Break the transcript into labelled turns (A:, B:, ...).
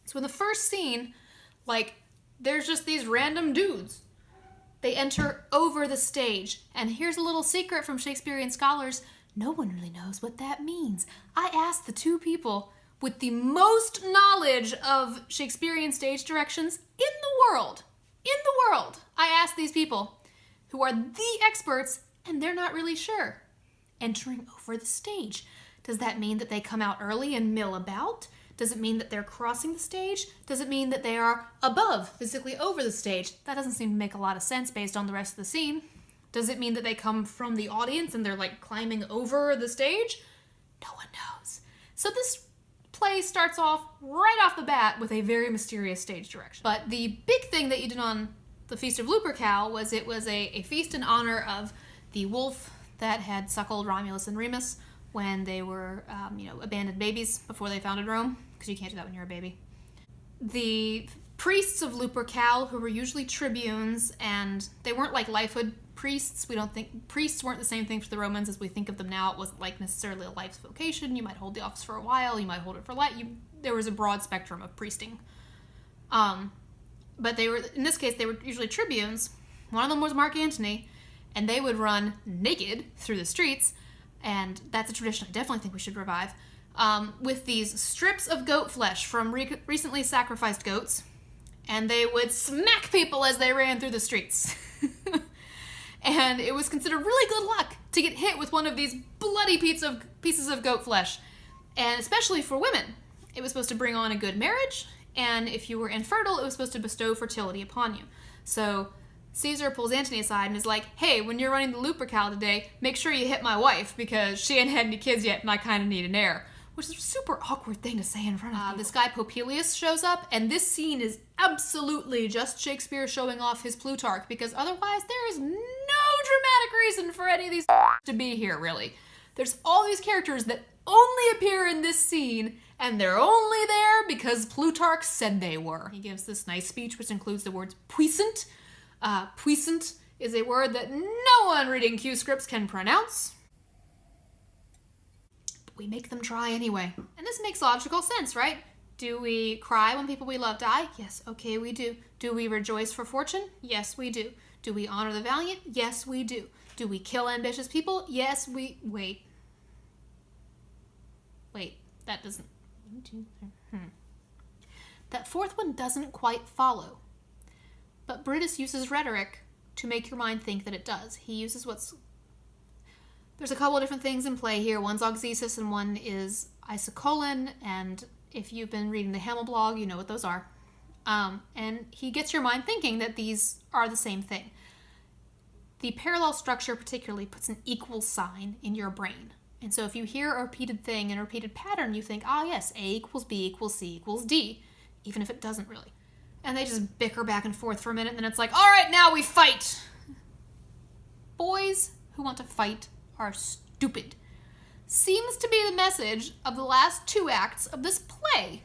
A: So in the first scene, there's just these random dudes. They enter over the stage. And here's a little secret from Shakespearean scholars. No one really knows what that means. I asked the two people with the most knowledge of Shakespearean stage directions in the world. I asked these people who are the experts, and they're not really sure. Entering over the stage. Does that mean that they come out early and mill about? Does it mean that they're crossing the stage? Does it mean that they are above, physically over the stage? That doesn't seem to make a lot of sense based on the rest of the scene. Does it mean that they come from the audience and they're climbing over the stage? No one knows. So this play starts off right off the bat with a very mysterious stage direction. But the big thing that you did on the Feast of Lupercal was it was a feast in honor of the wolf that had suckled Romulus and Remus when they were, abandoned babies before they founded Rome, because you can't do that when you're a baby. The priests of Lupercal, who were usually tribunes, and they weren't lifehood priests. We don't think priests weren't the same thing for the Romans as we think of them now. It wasn't necessarily a life's vocation. You might hold the office for a while. You might hold it for life. There was a broad spectrum of priesting. But in this case, they were usually tribunes. One of them was Mark Antony, and they would run naked through the streets. And that's a tradition I definitely think we should revive, with these strips of goat flesh from recently sacrificed goats, and they would smack people as they ran through the streets. And it was considered really good luck to get hit with one of these bloody pieces of goat flesh, and especially for women. It was supposed to bring on a good marriage, and if you were infertile, it was supposed to bestow fertility upon you. So Caesar pulls Antony aside and is like, hey, when you're running the Lupercal today, make sure you hit my wife because she ain't had any kids yet and I kind of need an heir. Which is a super awkward thing to say in front of people. This guy Popilius shows up, and this scene is absolutely just Shakespeare showing off his Plutarch, because otherwise there is no dramatic reason for any of these to be here, really. There's all these characters that only appear in this scene, and they're only there because Plutarch said they were. He gives this nice speech which includes the words puissant. Puissant is a word that no one reading Q scripts can pronounce. But we make them try anyway. And this makes logical sense, right? Do we cry when people we love die? Yes, okay, we do. Do we rejoice for fortune? Yes, we do. Do we honor the valiant? Yes, we do. Do we kill ambitious people? Yes, we... Wait, that doesn't... That fourth one doesn't quite follow. But Brutus uses rhetoric to make your mind think that it does. He uses There's a couple of different things in play here. One's auxesis and one is isocolon, and if you've been reading the Hamel blog, you know what those are. And he gets your mind thinking that these are the same thing. The parallel structure particularly puts an equal sign in your brain. And so if you hear a repeated thing and a repeated pattern, you think, yes, A equals B equals C equals D, even if it doesn't really. And they just bicker back and forth for a minute, and then it's like, all right, now we fight. Boys who want to fight are stupid. Seems to be the message of the last two acts of this play.